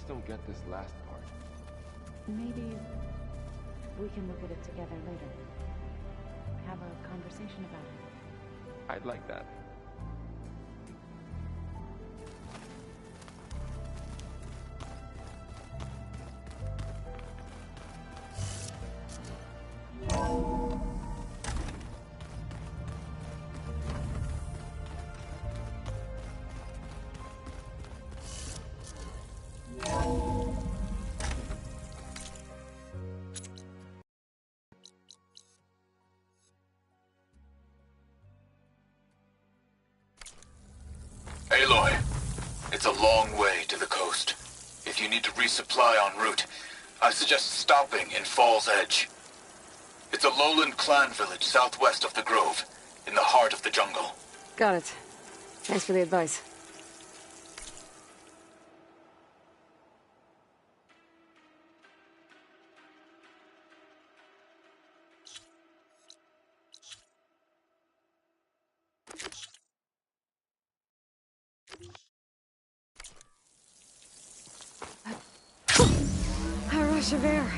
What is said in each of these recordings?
just don't get this last part. Maybe we can look at it together later. Have a conversation about it. I'd like that. Aloy, it's a long way to the coast. If you need to resupply en route, I suggest stopping in Fall's Edge. It's a lowland clan village southwest of the Grove, in the heart of the jungle. Got it. Thanks for the advice. A rush of air.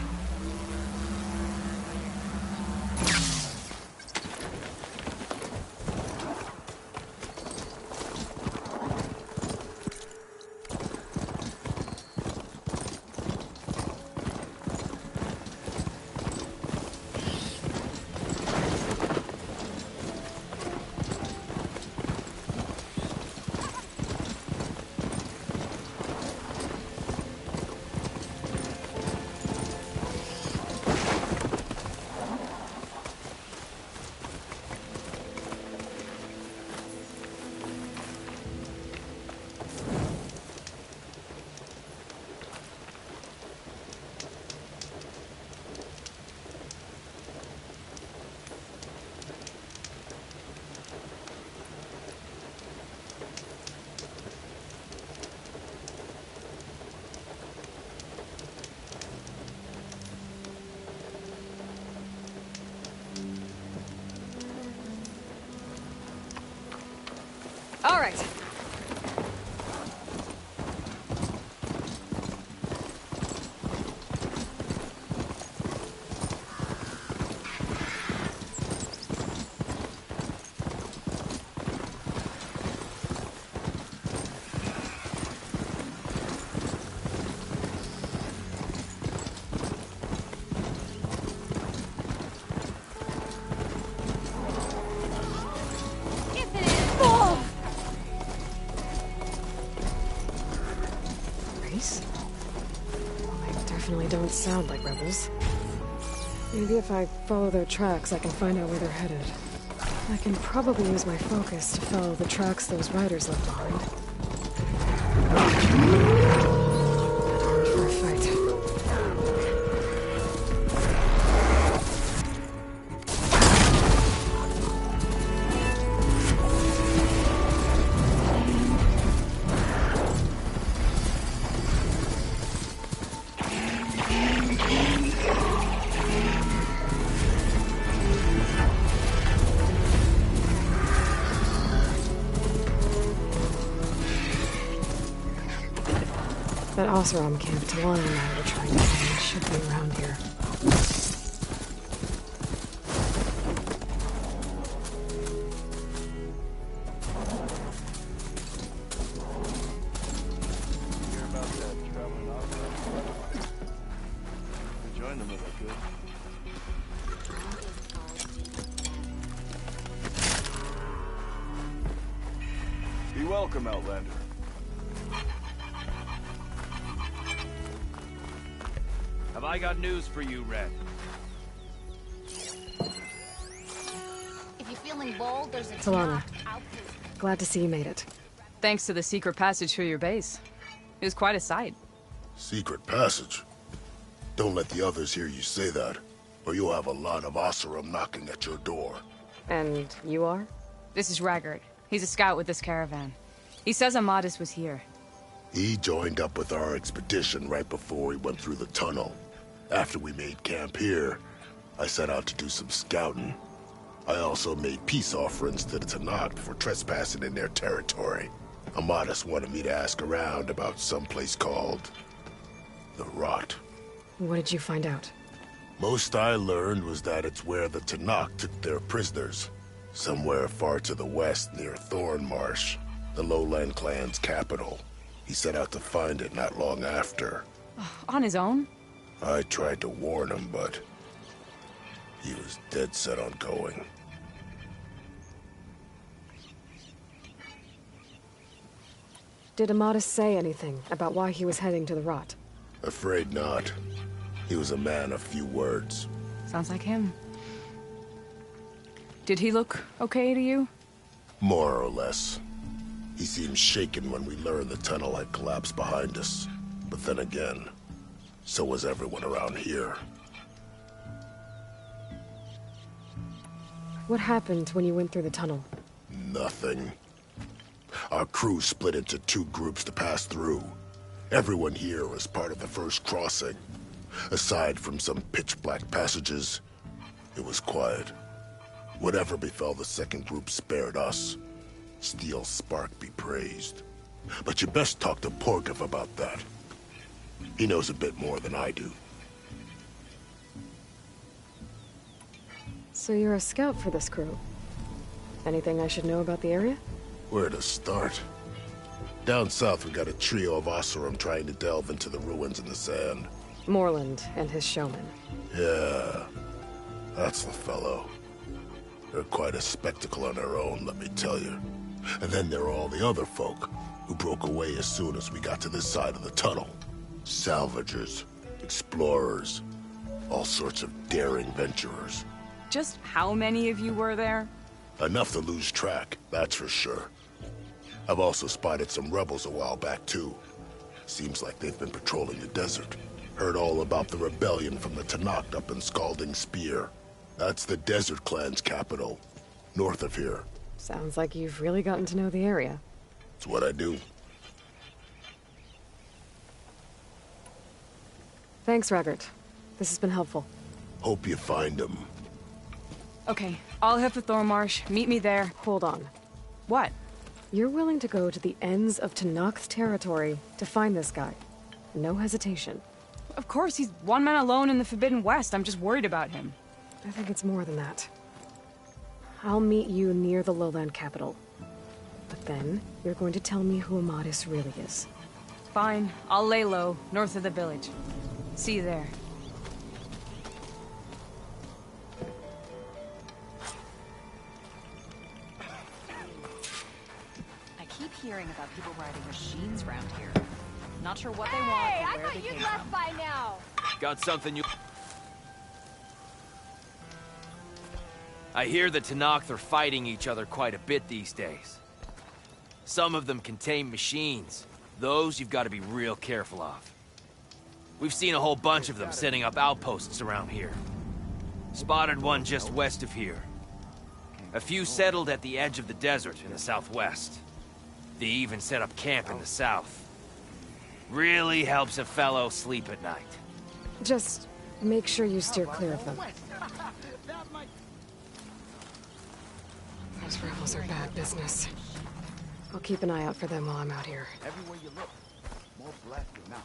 All right. Don't sound like rebels. Maybe if I follow their tracks, I can find out where they're headed. I can probably use my focus to follow the tracks those riders left behind. Armed for a fight. That Oseram camp Talana and I were trying to find should be around here. Hear about that traveling opera? I joined them if I could. Be welcome, Outlander. Have I got news for you, Red? If you're feeling bold, there's a Talana. Glad to see you made it. Thanks to the secret passage through your base. It was quite a sight. Secret passage? Don't let the others hear you say that, or you'll have a lot of Oseram knocking at your door. And you are? This is Raggard. He's a scout with this caravan. He says Amadis was here. He joined up with our expedition right before we went through the tunnel. After we made camp here, I set out to do some scouting. I also made peace offerings to the Tenakth for trespassing in their territory. Amadis wanted me to ask around about some place called The Rot. What did you find out? Most I learned was that it's where the Tanakh took their prisoners. Somewhere far to the west near Thornmarsh, the Lowland clan's capital. He set out to find it not long after. On his own? I tried to warn him, but he was dead set on going. Did Amadis say anything about why he was heading to the Rot? Afraid not. He was a man of few words. Sounds like him. Did he look okay to you? More or less. He seemed shaken when we learned the tunnel had collapsed behind us. But then again, so was everyone around here. What happened when you went through the tunnel? Nothing. Our crew split into two groups to pass through. Everyone here was part of the first crossing. Aside from some pitch-black passages, it was quiet. Whatever befell the second group spared us. Steel Spark be praised. But you best talk to Porgov about that. He knows a bit more than I do. So you're a scout for this crew. Anything I should know about the area? Where to start? Down south, we got a trio of Oseram trying to delve into the ruins in the sand. Morland and his showmen. Yeah, that's the fellow. They're quite a spectacle on their own, let me tell you. And then there are all the other folk, who broke away as soon as we got to this side of the tunnel. Salvagers, explorers, all sorts of daring venturers. Just how many of you were there? Enough to lose track, that's for sure. I've also spotted some rebels a while back, too. Seems like they've been patrolling the desert. Heard all about the rebellion from the Tanakh up in Scalding Spear. That's the Desert Clan's capital, north of here. Sounds like you've really gotten to know the area. It's what I do. Thanks, Raggart. This has been helpful. Hope you find him. Okay, I'll head for Thornmarsh. Meet me there. Hold on. What? You're willing to go to the ends of Tanakh's territory to find this guy. No hesitation. Of course, he's one man alone in the Forbidden West. I'm just worried about him. I think it's more than that. I'll meet you near the lowland capital. But then, you're going to tell me who Amadis really is. Fine, I'll lay low, north of the village. See you there. I keep hearing about people riding machines around here. Not sure what they want or where they came from. By now. Got something you... I hear the Tanakh are fighting each other quite a bit these days. Some of them contain machines. Those you've got to be real careful of. We've seen a whole bunch of them setting up outposts around here. Spotted one just west of here. A few settled at the edge of the desert in the southwest. They even set up camp in the south. Really helps a fellow sleep at night. Just make sure you steer clear of them. Those rebels are bad business. I'll keep an eye out for them while I'm out here. Everywhere you look, more black than not.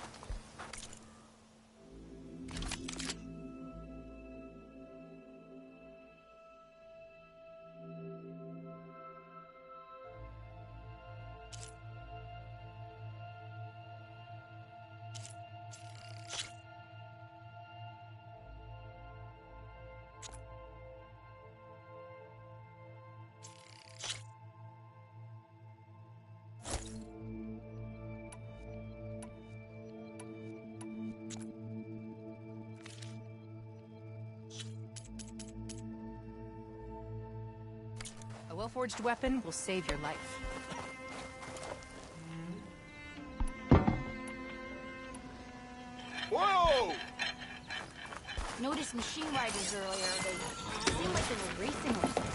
A well-forged weapon will save your life. Whoa! Noticed machine riders earlier. They seemed like they were racing or something.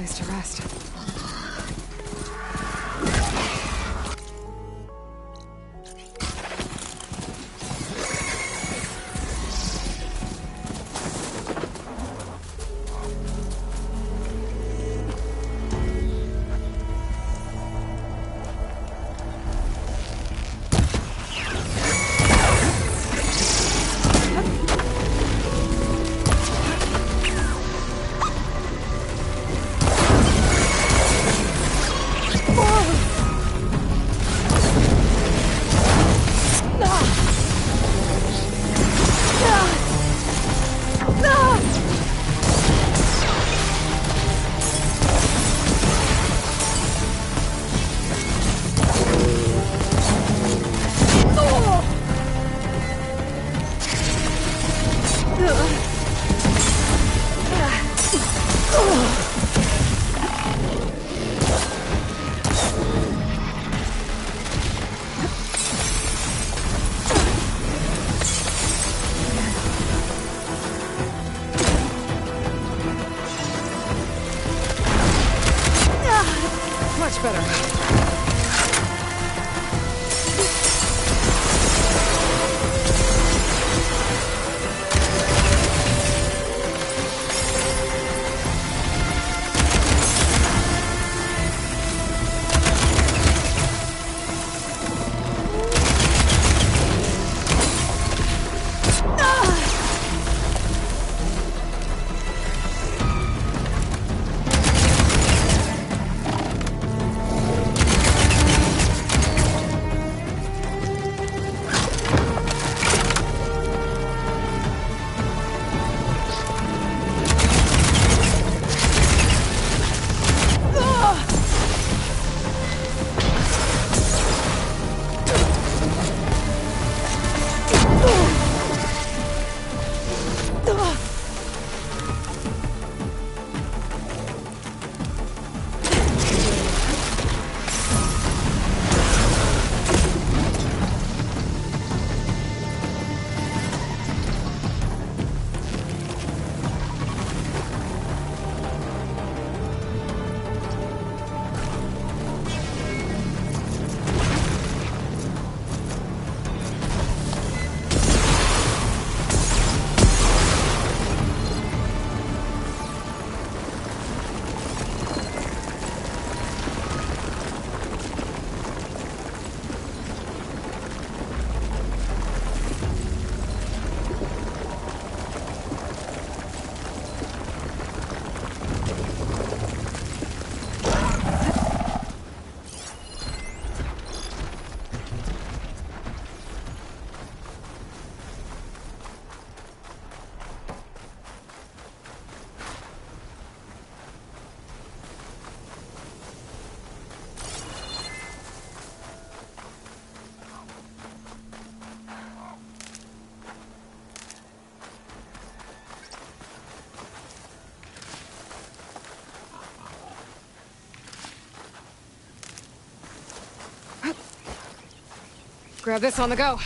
place to rest. Much better. Grab this on the go.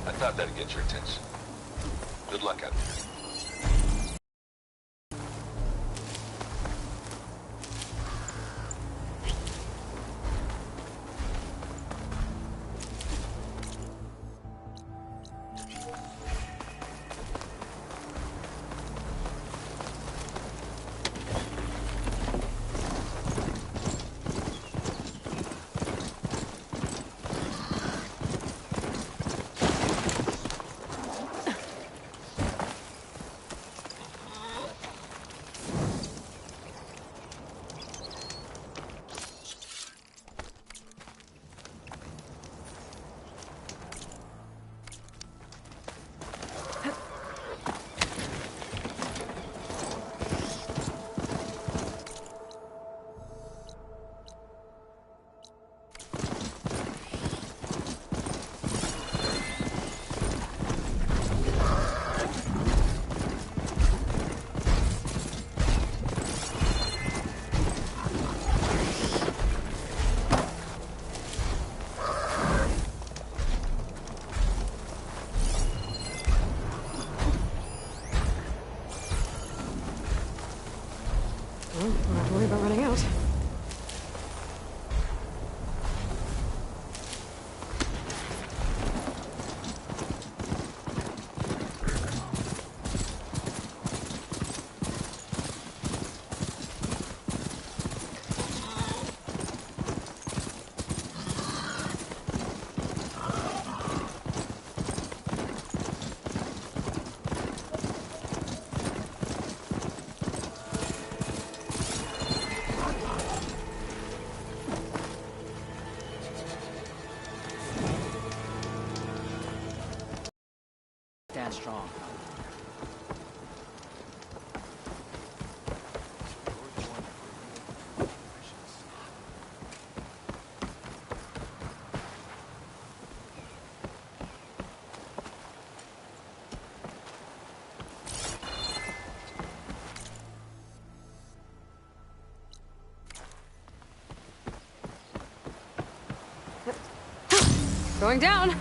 I thought that'd get your attention. Good luck out there. Well, don't have to worry about running out. Stand strong. Going down.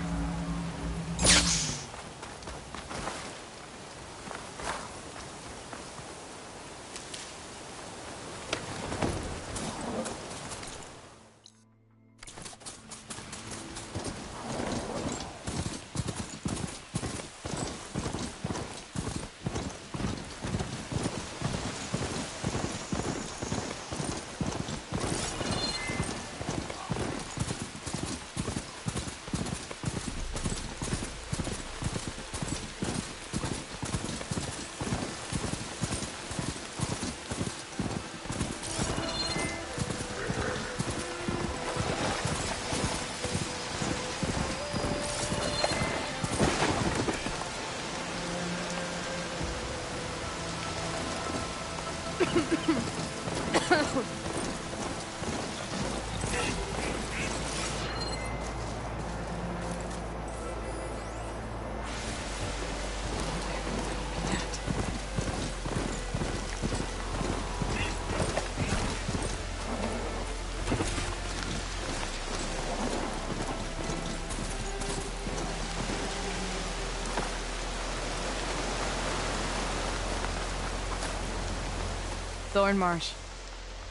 Thornmarsh.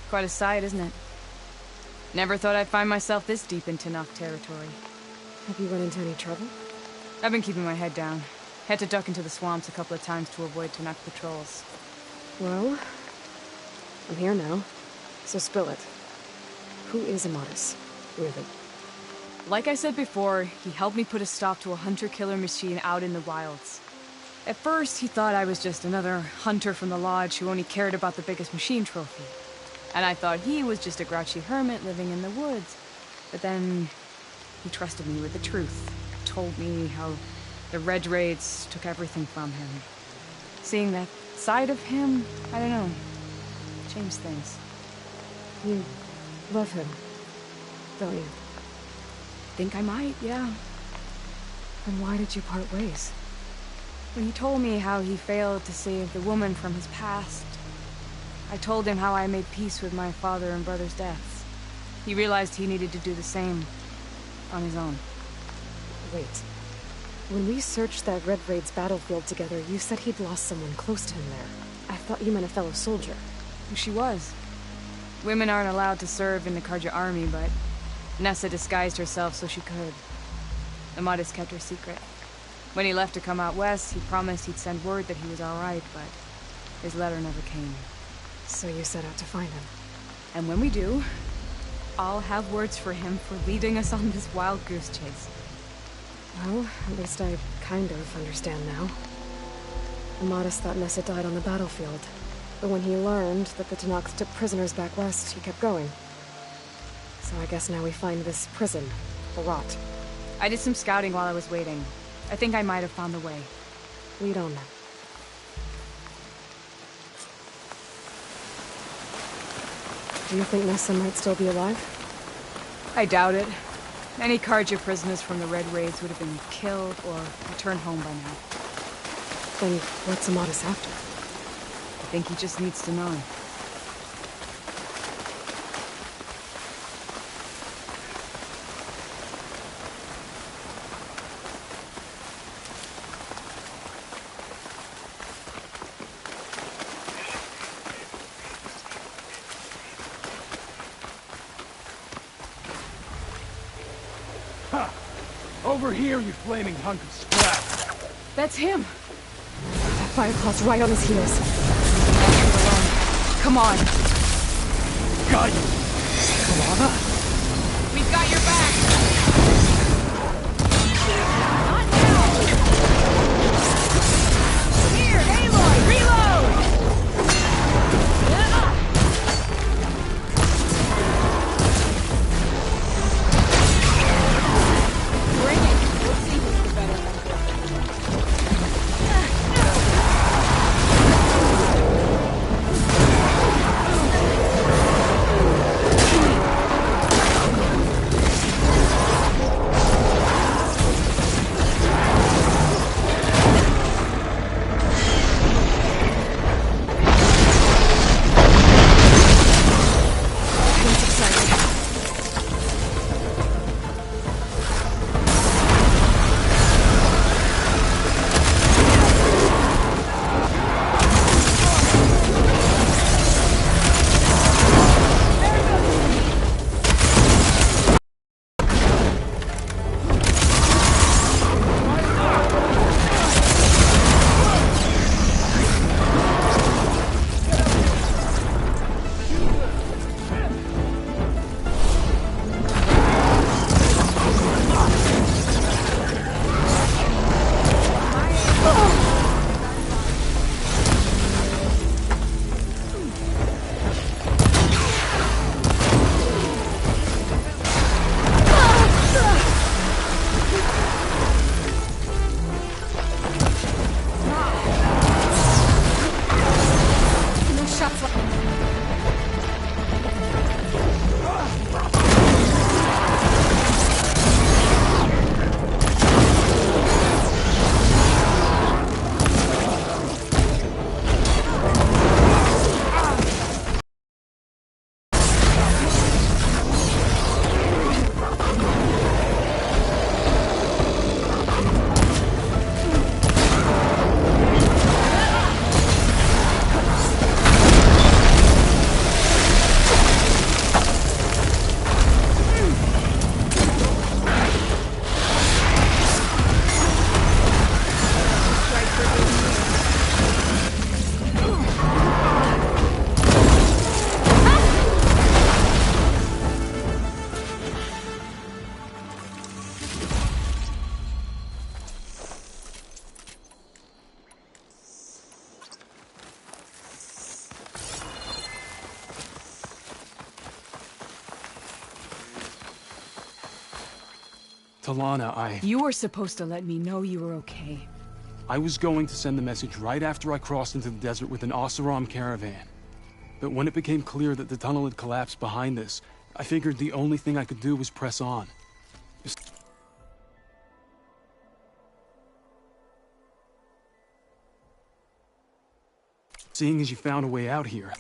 Quite a sight, isn't it? Never thought I'd find myself this deep in Tenakth territory. Have you run into any trouble? I've been keeping my head down. Had to duck into the swamps a couple of times to avoid Tenakth patrols. Well, I'm here now, so spill it. Who is Amadis, really? Like I said before, he helped me put a stop to a hunter-killer machine out in the wilds. At first, he thought I was just another hunter from the Lodge who only cared about the biggest machine trophy. And I thought he was just a grouchy hermit living in the woods. But then, he trusted me with the truth. Told me how the Red Raids took everything from him. Seeing that side of him, I don't know, changed things. You love him, don't you? Think I might, yeah. Then why did you part ways? When he told me how he failed to save the woman from his past, I told him how I made peace with my father and brother's deaths. He realized he needed to do the same on his own. Wait. When we searched that Red Raid's battlefield together, you said he'd lost someone close to him there. I thought you meant a fellow soldier. She was. Women aren't allowed to serve in the Karja army, but Nessa disguised herself so she could. Amadis kept her secret. When he left to come out west, he promised he'd send word that he was alright, but his letter never came. So you set out to find him. And when we do, I'll have words for him for leading us on this wild goose chase. Well, at least I kind of understand now. Amadis thought Nessa died on the battlefield. But when he learned that the Tenakth took prisoners back west, he kept going. So I guess now we find this prison, the Rot. I did some scouting while I was waiting. I think I might have found the way. Lead on then. Do you think Nessa might still be alive? I doubt it. Any Karja prisoners from the Red Raids would have been killed or returned home by now. Then what's Amadis after? I think he just needs to know. Over here, you flaming hunk of scrap! That's him! That Fireclaw's right on his heels. Come on! Got you! Kalana? We've got your back! Not now! Here, Aloy, reload! Bring it! We'll see who's the better one. Talana, You were supposed to let me know you were okay. I was going to send the message right after I crossed into the desert with an Oseram caravan. But when it became clear that the tunnel had collapsed behind us, I figured the only thing I could do was press on. Seeing as you found a way out here,